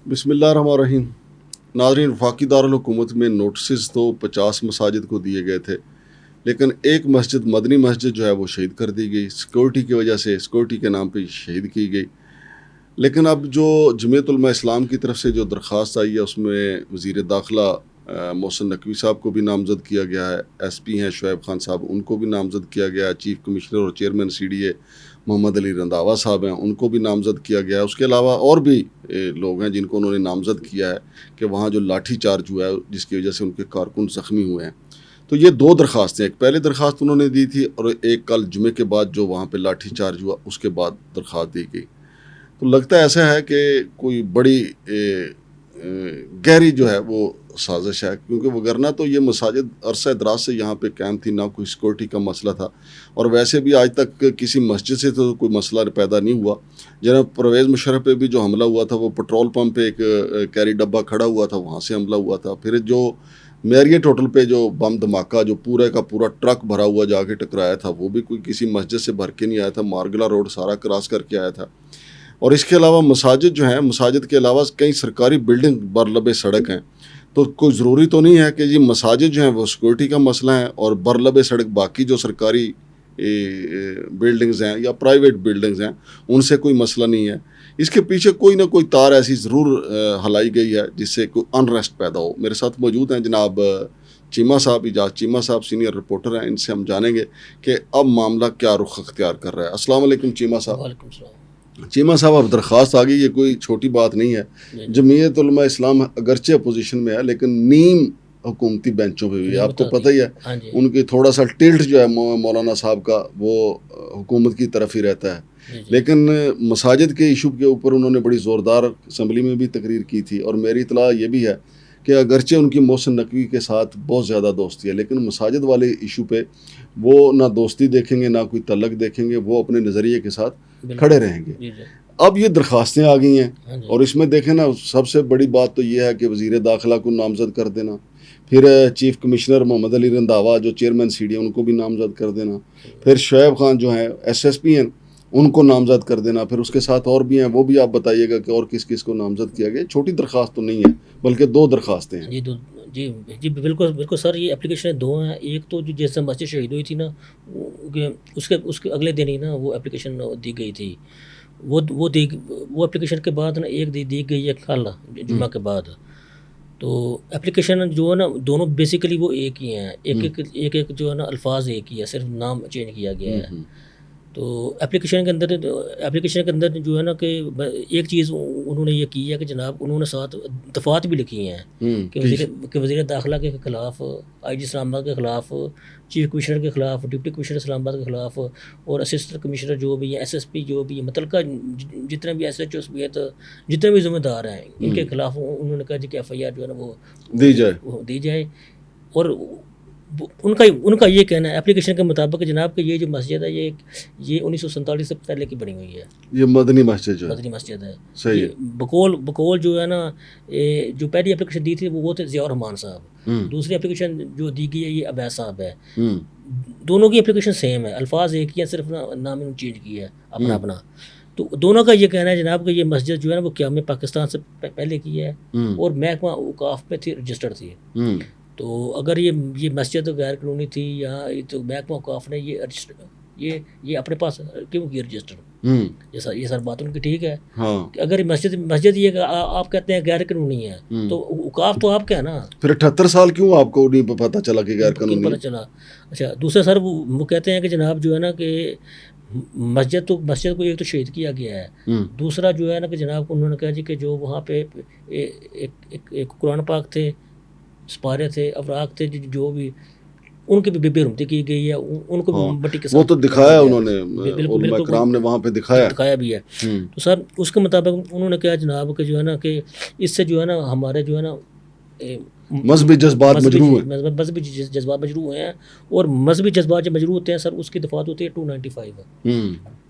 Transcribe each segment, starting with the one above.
بسم اللہ الرحمن الرحیم. ناظرین، وفاقی دارالحکومت میں نوٹسز تو 50 مساجد کو دیے گئے تھے، لیکن ایک مسجد مدنی مسجد جو ہے وہ شہید کر دی گئی. سیکورٹی کی وجہ سے، سیکورٹی کے نام پہ شہید کی گئی. لیکن اب جو جمعیت علماء اسلام کی طرف سے جو درخواست آئی ہے اس میں وزیر داخلہ محسن نقوی صاحب کو بھی نامزد کیا گیا ہے، ایس پی ہیں شعیب خان صاحب ان کو بھی نامزد کیا گیا ہے، چیف کمشنر اور چیئرمین سی ڈی اے محمد علی رنداوا صاحب ہیں ان کو بھی نامزد کیا گیا ہے. اس کے علاوہ اور بھی لوگ ہیں جن کو انہوں نے نامزد کیا ہے کہ وہاں جو لاٹھی چارج ہوا ہے جس کی وجہ سے ان کے کارکن زخمی ہوئے ہیں. تو یہ دو درخواستیں، ایک پہلے درخواست انہوں نے دی تھی اور ایک کل جمعے کے بعد جو وہاں پہ لاٹھی چارج ہوا اس کے بعد درخواست دی گئی. تو لگتا ہے ایسا ہے کہ کوئی بڑی گہری جو ہے وہ سازش ہے، کیونکہ وگرنہ تو یہ مساجد عرصہ دراز سے یہاں پہ قائم تھی، نہ کوئی سیکورٹی کا مسئلہ تھا، اور ویسے بھی آج تک کسی مسجد سے تو کوئی مسئلہ پیدا نہیں ہوا. جناب پرویز مشرف پہ بھی جو حملہ ہوا تھا وہ پٹرول پمپ پہ ایک کیری ڈبہ کھڑا ہوا تھا، وہاں سے حملہ ہوا تھا. پھر جو میریٹ ہوٹل پہ جو بم دھماکہ جو پورے کا پورا ٹرک بھرا ہوا جا کے ٹکرایا تھا، وہ بھی کوئی کسی مسجد سے بھر کے نہیں آیا تھا، مارگلا روڈ سارا کراس کر کے آیا تھا. اور اس کے علاوہ مساجد جو ہیں، مساجد کے علاوہ کئی سرکاری بلڈنگ برلب سڑک ہیں. تو کوئی ضروری تو نہیں ہے کہ یہ مساجد جو ہیں وہ سیکورٹی کا مسئلہ ہیں اور برلب سڑک باقی جو سرکاری بلڈنگز ہیں یا پرائیویٹ بلڈنگز ہیں ان سے کوئی مسئلہ نہیں ہے. اس کے پیچھے کوئی نہ کوئی تار ایسی ضرور ہلائی گئی ہے جس سے کوئی انریسٹ پیدا ہو. میرے ساتھ موجود ہیں جناب چیمہ صاحب، اجاز چیمہ صاحب سینئر رپورٹر ہیں، ان سے ہم جانیں گے کہ اب معاملہ کیا رخ اختیار کر رہا ہے. السلام علیکم چیمہ صاحب. وعلیکم السلام. چیمہ صاحب اب درخواست آ گئی، یہ کوئی چھوٹی بات نہیں ہے. جمعیت علماء اسلام اگرچہ اپوزیشن میں ہے لیکن نیم حکومتی بینچوں پہ بھی ہے، آپ کو پتہ ہی ہے ان کی تھوڑا سا ٹلٹ جو ہے مولانا صاحب کا وہ حکومت کی طرف ہی رہتا ہے. لیکن مساجد کے ایشو کے اوپر انہوں نے بڑی زوردار اسمبلی میں بھی تقریر کی تھی، اور میری اطلاع یہ بھی ہے کہ اگرچہ ان کی محسن نقوی کے ساتھ بہت زیادہ دوستی ہے لیکن مساجد والے ایشو پہ وہ نہ دوستی دیکھیں گے نہ کوئی تعلق دیکھیں گے، وہ اپنے نظریے کے ساتھ کھڑے رہیں گے. اب یہ درخواستیں آ گئی ہیں اور اس میں دیکھیں نا، سب سے بڑی بات تو یہ ہے کہ وزیر داخلہ کو نامزد کر دینا، پھر چیف کمشنر محمد علی رنداوا جو چیئرمین سی ڈی ان کو بھی نامزد کر دینا، پھر شعیب خان جو ہیں ایس ایس پی ہیں ان کو نامزد کر دینا، پھر اس کے ساتھ اور بھی ہیں، وہ بھی آپ بتائیے گا کہ اور کس کس کو نامزد کیا گیا. چھوٹی درخواست تو نہیں ہے بلکہ دو درخواستیں ہیں. جی بالکل سر، یہ اپلیکیشن دو ہیں. ایک تو جو جیسے مسجد شہید ہوئی تھی نا، اس کے اگلے دن ہی نا وہ اپلیکیشن دی گئی تھی. وہ اپلیکیشن کے بعد نا ایک دی گئی ہے کل جمعہ کے بعد. تو اپلیکیشن جو ہے نا دونوں بیسیکلی وہ ایک ہی ہیں، ایک جو ہے نا الفاظ ایک ہی ہے، صرف نام چینج کیا گیا ہے. تو اپلیکیشن کے اندر جو ہے نا کہ ایک چیز انہوں نے یہ کی ہے کہ جناب انہوں نے ساتھ دفعات بھی لکھی ہیں کہ وزیر داخلہ کے خلاف، آئی جی اسلام آباد کے خلاف، چیف کمشنر کے خلاف، ڈپٹی کمشنر اسلام آباد کے خلاف، اور اسسٹنٹ کمشنر جو بھی ہیں، ایس ایس پی جو بھی ہیں، متعلقہ جتنے بھی ایس ایچ اوز بھی ہیں، جتنے بھی ذمہ دار ہیں ان کے خلاف انہوں نے کہا جی کہ ایف آئی آر جو ہے نا وہ دی جائے. اور ان کا یہ کہنا ہے اپلیکیشن کے مطابق جناب کہ یہ جو مسجد ہے یہ 1947 سے پہلے کی بنی ہوئی ہے، یہ مدنی مسجد ہے. صحیح. بقول جو ہے نا جو پہلی اپلیکیشن دی تھی وہ تھے ضیاء الرحمان صاحب، دوسری اپلیکیشن جو دی گئی ہے یہ عبید صاحب ہے. دونوں کی اپلیکیشن سیم ہے، الفاظ ایک ہی ہے، صرف نام انہوں نے چینج کیا ہے اپنا. تو دونوں کا یہ کہنا ہے جناب کہ یہ مسجد جو ہے نا وہ قیام پاکستان سے پہلے کی ہے اور محکمہ اوقاف پہ تھی، رجسٹرڈ تھی. تو اگر یہ مسجد غیر قانونی تھی یا تو محکمہ اوقاف نے یہ اپنے پاس کیوں کی رجسٹر؟ یہ سر بات ان کی ٹھیک ہے کہ اگر مسجد یہ آپ کہتے ہیں غیر قانونی ہے تو اوقاف تو آپ کا ہے نا. پھر 78 سال کیوں آپ کو نہیں پتہ چلا کہ غیر قانونی پتہ چلا؟ اچھا دوسرا سر وہ کہتے ہیں کہ جناب جو ہے نا کہ مسجد کو ایک تو شہید کیا گیا ہے، دوسرا جو ہے نا کہ جناب انہوں نے کہا جی کہ جو وہاں پہ ایک قرآن پاک تھے، سپارے تھے، اوراق تھے، جو بھی ان کی بھی بے حرمتی کی گئی ہے، ان کو مٹی کے ساتھ وہ تو دکھایا انہوں نے، علماء کرام نے وہاں پہ دکھایا بھی ہے. تو سر اس کے مطابق انہوں نے کہا جناب کہ جو ہے نا کہ اس سے جو ہے نا ہمارے جو ہے نا مذہبی جذبات مجروح ہیں اور مذہبی جذبات جب مجروح ہوتے ہیں سر اس کی دفعات ہوتی ہے 295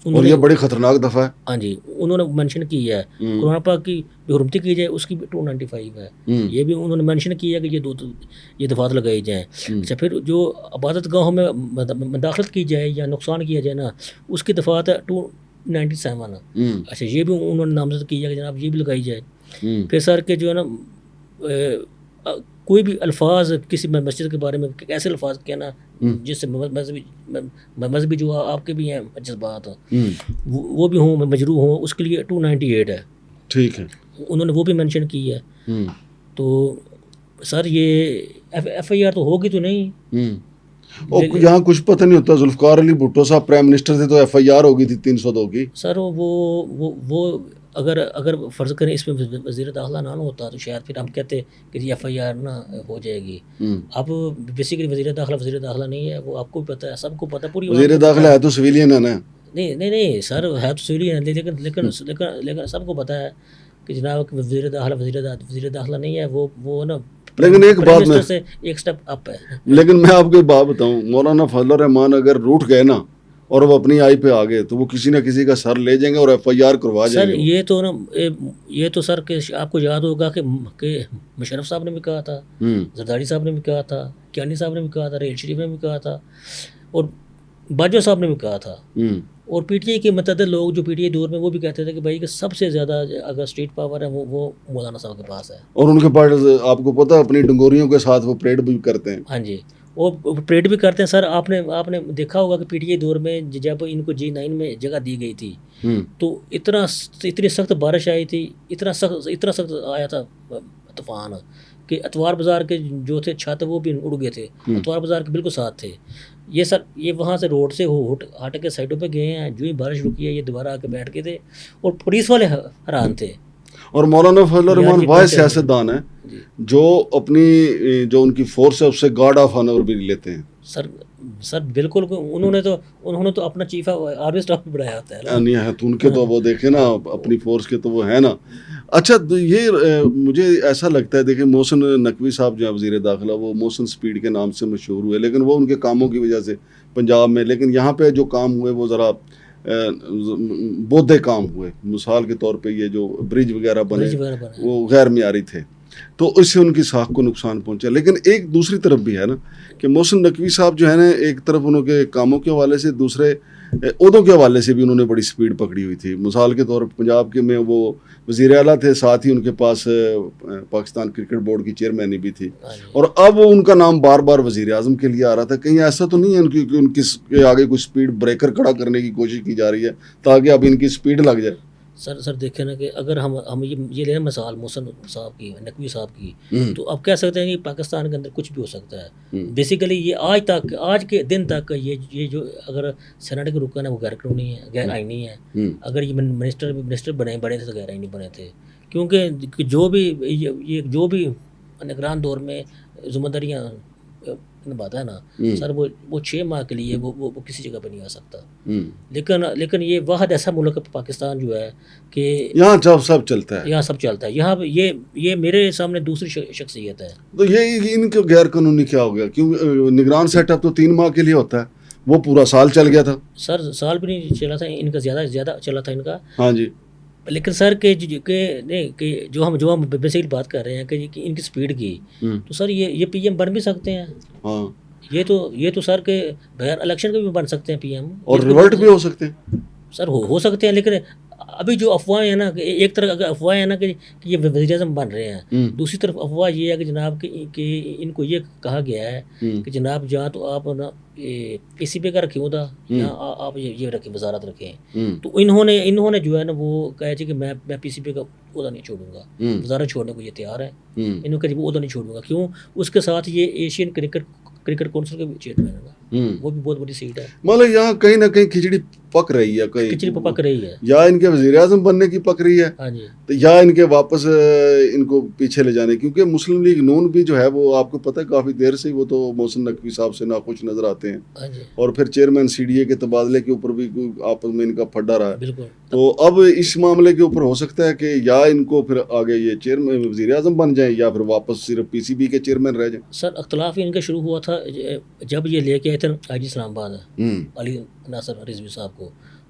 اور یہ بڑی خطرناک دفعہ ہے. ہاں جی انہوں نے منشن کی ہے قرآن پاک کی بے حرمتی کی جائے اس کی 295 ہے. یہ بھی انہوں نے منشن کیا کہ یہ دفعات لگائی جائیں. اچھا پھر جو عبادت گاہوں میں مداخلت کی جائے یا نقصان کیا جائے نا اس کی دفعات ہے 297. اچھا یہ بھی انہوں نے نامزد کیا کہ جناب یہ بھی لگائی جائے. کہ سر کہ جو ہے نا کوئی بھی الفاظ کسی مسجد کے بارے میں ایسے الفاظ کہنا جس سے مذہبی جو آپ کے بھی ہیں جذبات وہ بھی ہوں مجروح ہوں، اس کے لیے 298 ہے. ٹھیک ہے، انہوں نے وہ بھی مینشن کی ہے. تو سر یہ ایف آئی آر تو ہوگی تو نہیں. اور یہاں کچھ پتہ نہیں ہوتا. ذوالفقار علی بھٹو صاحب پرائم منسٹر تھے تو ایف آئی آر ہوگی تھی 302 کی. سر وہ اگر فرض کریں اس میں وزیر داخلہ نہ ہوتا تو شاید پھر ہم کہتے کہ جی ایف آئی آر نہ ہو جائے گی. اب بیسیکلی وزیر داخلہ نہیں ہے، وہ آپ کو بھی پتہ ہے، سب کو پتہ، پوری وزیر داخلہ ہے تو سویلین ہے نا. نہیں سر ہے تو سویلین ہے، لیکن سب کو پتہ ہے کہ جناب وزیر داخلہ نہیں ہے، وہ نا لیکن ایک بات میں سے ایک سٹیپ اپ ہے. لیکن میں آپ کو ایک بات بتاؤں، مولانا فضل الرحمان اگر روٹ گئے نا اور وہ اپنی آئی پہ آ گئے تو وہ کسی نہ کسی کا سر لے جائیں گے اور ایف آئی آر کروا جائیں سر. گے. یہ تو سر کہ آپ کو یاد ہوگا کہ مشرف صاحب نے بھی کہا تھا، زرداری صاحب نے بھی کہا تھا، کیانی صاحب نے بھی کہا تھا، ریل شریف نے بھی کہا تھا، اور باجوہ صاحب نے بھی کہا تھا. اور پی ٹی آئی کے متعدد لوگ جو پی ٹی آئی دور میں وہ بھی کہتے تھے کہ بھائی کہ سب سے زیادہ اگر اسٹیٹ پاور ہے وہ مولانا صاحب کے پاس ہے. اور ان کے پاس آپ کو پتہ اپنی ڈنگوریوں کے ساتھ وہ پریڈ بھی کرتے ہیں. ہاں جی، وہ پریڈ بھی کرتے ہیں. سر آپ نے دیکھا ہوگا کہ پی ٹی آئی دور میں جب ان کو G9 میں جگہ دی گئی تھی تو اتنی سخت بارش آئی تھی، اتنا سخت آیا تھا طوفان کہ اتوار بازار کے جو تھے چھت وہ بھی اڑ گئے تھے. اتوار بازار کے بالکل ساتھ تھے. یہ وہاں سے روڈ سے ہٹ کے سائڈوں پہ گئے ہیں. جو ہی بارش رکی ہے یہ دوبارہ آ کے بیٹھ گئے تھے اور پولیس والے حیران تھے. اور مولانا فضل الرحمان واحد سیاستدان ہے جو جو ان کی فورس ہے اس سے گارڈ آف آنر بھی لیتے ہیں. سر بالکل. انہوں نے تو اپنا چیف آرمی اسٹاف بھی بڑھایا ہوتا ہے نہیں ہے تو ان کے تو وہ دیکھیں نا اپنی فورس کے تو وہ ہے نا. اچھا یہ مجھے ایسا لگتا ہے، دیکھیں محسن نقوی صاحب جو ہے وزیر داخلہ، وہ محسن سپیڈ کے نام سے مشہور ہوئے، لیکن وہ ان کے کاموں کی وجہ سے پنجاب میں، لیکن یہاں پہ جو کام ہوئے وہ ذرا بودھے کام ہوئے. مثال کے طور پہ یہ جو برج وغیرہ بنے وہ غیر معیاری تھے تو اس سے ان کی ساکھ کو نقصان پہنچا. لیکن ایک دوسری طرف بھی ہے نا کہ محسن نقوی صاحب جو ہے نا، ایک طرف انہوں کے کاموں کے حوالے سے، دوسرے عہدوں کے حوالے سے بھی انہوں نے بڑی سپیڈ پکڑی ہوئی تھی. مثال کے طور پر پنجاب کے میں وہ وزیر اعلیٰ تھے، ساتھ ہی ان کے پاس پاکستان کرکٹ بورڈ کی چیئرمینی بھی تھی، اور اب وہ ان کا نام بار بار وزیر اعظم کے لیے آ رہا تھا. کہیں ایسا تو نہیں ہے کہ ان کی آگے کوئی سپیڈ بریکر کھڑا کرنے کی کوشش کی جا رہی ہے تاکہ اب ان کی سپیڈ لگ جائے؟ سر دیکھیں نا کہ اگر ہم یہ لیں مثال محسن صاحب کی، نقوی صاحب کی، تو اب کہہ سکتے ہیں کہ پاکستان کے اندر کچھ بھی ہو سکتا ہے. بیسیکلی یہ آج کے دن تک یہ جو اگر سینٹ کے رکن ہے وہ غیر قانونی ہے، غیر آئینی ہے. اگر یہ منسٹر بنے تھے تو غیر آئینی بنے تھے، کیونکہ جو بھی نگران دور میں ذمہ داریاں نبھاتا ہے نا سر، وہ 6 ماہ کے لیے وہ کسی جگہ پہ نہیں آ سکتا. لیکن یہ واحد ایسا ملک پاکستان جو ہے کہ یہاں سب چلتا ہے. یہاں یہ میرے سامنے دوسری شخصیت ہے. تو یہ ان کے غیر قانونی کیا ہو گیا؟ کیوں نگران سیٹ اپ تو 3 ماہ کے لیے ہوتا ہے، وہ پورا سال چل گیا تھا. سر سال بھی نہیں چلا تھا ان کا، زیادہ چلا تھا ان کا. ہاں جی. لیکن سر کہ جو ہم بیسیکلی بات کر رہے ہیں کہ ان کی سپیڈ کی، تو سر یہ پی ایم بن بھی سکتے ہیں. ہاں یہ تو سر کہ بغیر الیکشن کے بھی بن سکتے ہیں پی ایم، اور ریولٹ بھی ہو سکتے ہیں. سر ہو سکتے ہیں. لیکن ابھی جو افواہیں ہیں نا، ایک طرف اگر افواہیں ہیں نا کہ یہ وزیر اعظم بن رہے ہیں، دوسری طرف افواہ یہ ہے کہ جناب کہ ان کو یہ کہا گیا ہے کہ جناب جہاں تو آپ نا پی سی بی کا رکھیں ہوتا، یہاں آپ یہ رکھیں، وزارت رکھیں. تو انہوں نے جو ہے نا وہ کہا کہ میں پی سی بی کا عہدہ نہیں چھوڑوں گا، وزارت چھوڑنے کو یہ تیار ہے. انہوں نے کہا وہ عہدہ نہیں چھوڑوں گا. کیوں؟ اس کے ساتھ یہ ایشین کرکٹ کونسل کے بھی چیئرمین ہوگا، وہ بھی بہت بڑی سیٹ ہے. مطلب یہاں کہیں نہ کہیں کھچڑی پک رہی ہے، کھچڑی پک رہی ہے، یا ان کے وزیر اعظم بننے کی پک رہی ہے. ہاں جی. یا ان کے واپس ان کو پیچھے لے جانے، کیونکہ مسلم لیگ نون بھی جو ہے وہ آپ کو پتہ ہے کافی دیر سے وہ تو محسن نقوی صاحب سے ناخوش نظر آتے ہیں. ہاں جی. اور پھر چیئرمین سی ڈی اے کے تبادلے کے اوپر بھی آپس میں ان کا پھڈا رہا ہے. بالکل. تو اب اس معاملے کے اوپر ہو سکتا ہے کہ یا ان کو پھر آگے یہ چیئرمین وزیر اعظم بن جائیں یا پھر واپس صرف پی سی بی کے چیئرمین رہ جائیں. سر اختلاف ان کا شروع ہوا تھا جب یہ لے کے آئے تھے آئی جی اسلام آباد علی ناصر رضوی صاحب کو،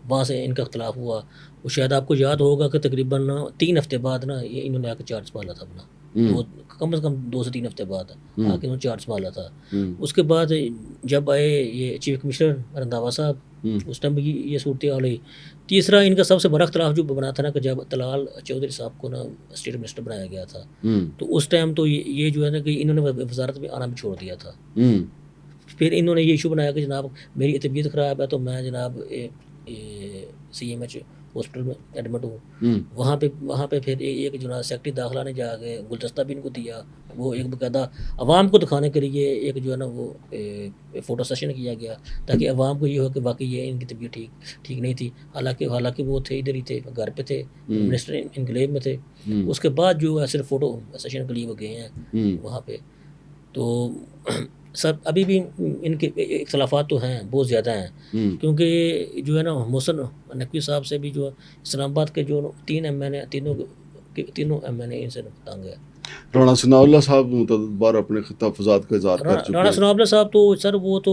وہاں سے ان کا اختلاف ہوا. وہ شاید آپ کو یاد ہوگا کہ تقریباً 3 ہفتے بعد نا انہوں نے آ کے چارج سنبھالا تھا اپنا. وہ کم از کم 2 سے 3 ہفتے بعد ہوں۔ آ کے انہوں نے چارج سنبھالا تھا. ہوں۔ اس کے بعد جب آئے یہ چیف کمشنر رنداوا صاحب، ہوں۔ اس ٹائم بھی یہ صورتحال ہوئی. تیسرا ان کا سب سے بڑا اختلاف جو بنا تھا نا کہ جب طلال چودھری صاحب کو نا اسٹیٹ منسٹر بنایا گیا تھا، ہوں۔ تو اس ٹائم تو یہ جو ہے نا کہ انہوں نے وزارت میں آنا بھی چھوڑ دیا تھا. ہوں۔ پھر انہوں نے یہ ایشو بنایا کہ جناب میری طبیعت خراب ہے تو میں جناب سی ایم ایچ ہاسپٹل میں ایڈمٹ ہوں. ہوں۔ وہاں پہ پھر ایک جو ہے سیکٹری داخلہ نے جا کے گلدستہ بھی ان کو دیا، وہ ایک باقاعدہ عوام کو دکھانے کے لیے ایک جو ہے نا وہ فوٹو سیشن کیا گیا تاکہ عوام کو یہ ہو کہ واقعی یہ ان کی طبیعت ٹھیک نہیں تھی. حالانکہ وہ تھے ادھر ہی تھے، گھر پہ تھے، منسٹر انکلیو میں تھے. اس کے بعد جو ہے صرف فوٹو سیشن کے لیے وہ گئے ہیں وہاں پہ. تو سر ابھی بھی ان کے اختلافات تو ہیں، بہت زیادہ ہیں، کیونکہ جو ہے نا محسن نقوی صاحب سے بھی جو اسلام آباد کے جو 3 ایم این اے تینوں ایم این اے ان سے تنگ ہے. رانا ثناء اللہ صاحب متعدد بار اپنے تحفظات کا اظہار کر چکے رانا ہیں. ثناء اللہ صاحب تو سر وہ تو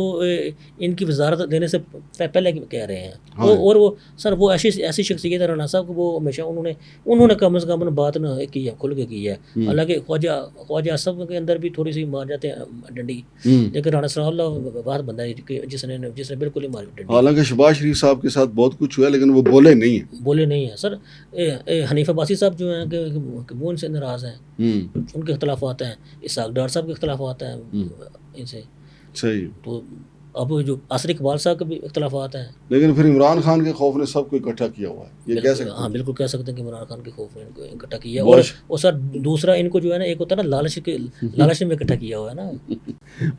ان کی وزارت دینے سے پہلے کہہ رہے ہیں. ہاں. اور وہ سر وہ ایسی شخصیت ہے رانا صاحب کو، وہ ہمیشہ انہوں نے کم از کم بات نہ کی ہے، کھل کے کی ہے. حالانکہ خواجہ اصف کے اندر بھی تھوڑی سی مار جاتے ہیں ڈنڈی، لیکن رانا ثناء اللہ بات بندہ ہے جس نے بالکل ہی ماری ڈنڈی. حالانکہ شہباز شریف صاحب کے ساتھ بہت کچھ ہوا لیکن وہ بولے نہیں ہیں. سر حنیف عباسی صاحب جو ہیں کہ وہ ان سے ناراض ہیں، ان کے اختلافات ہیں. اسحاق ڈار صاحب کے اختلافات ہیں ان سے. صحیح. تو اب جو عاصر اقبال صاحب کے بھی اختلافات ہیں. لیکن پھر عمران خان کے خوف نے سب کو اکٹھا کیا ہوا ہے، یہ کہہ سکتے ہیں. ہاں بالکل کہہ سکتے ہیں کہ عمران خان کے خوف نے ان کو اکٹھا کیا. اور سر دوسرا ان کو جو ہے نا ایک ہوتا ہے نا لالچ میں اکٹھا کیا ہوا ہے نا.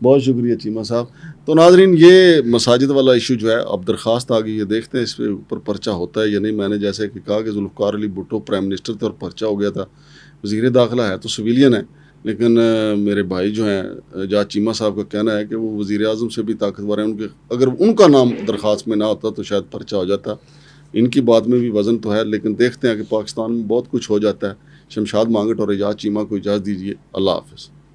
بہت شکریہ چیمہ صاحب. تو ناظرین یہ مساجد والا ایشو جو ہے اب درخواست آ گئی ہے، دیکھتے ہیں اس پہ اوپر پرچہ ہوتا ہے یا نہیں. میں نے جیسے کہ کہا کہ ذوالفقار علی بھٹو پرائم منسٹر تھے اور پرچہ ہو گیا تھا. وزیر داخلہ ہے تو سویلین ہے، لیکن میرے بھائی جو ہیں جاج چیمہ صاحب کا کہنا ہے کہ وہ وزیر اعظم سے بھی طاقتور ہیں. اگر ان کا نام درخواست میں نہ ہوتا تو شاید پرچہ ہو جاتا. ان کی بات میں بھی وزن تو ہے، لیکن دیکھتے ہیں کہ پاکستان میں بہت کچھ ہو جاتا ہے. شمشاد مانگٹ اور اعجاز چیمہ کو اجازت دیجیے. اللہ حافظ.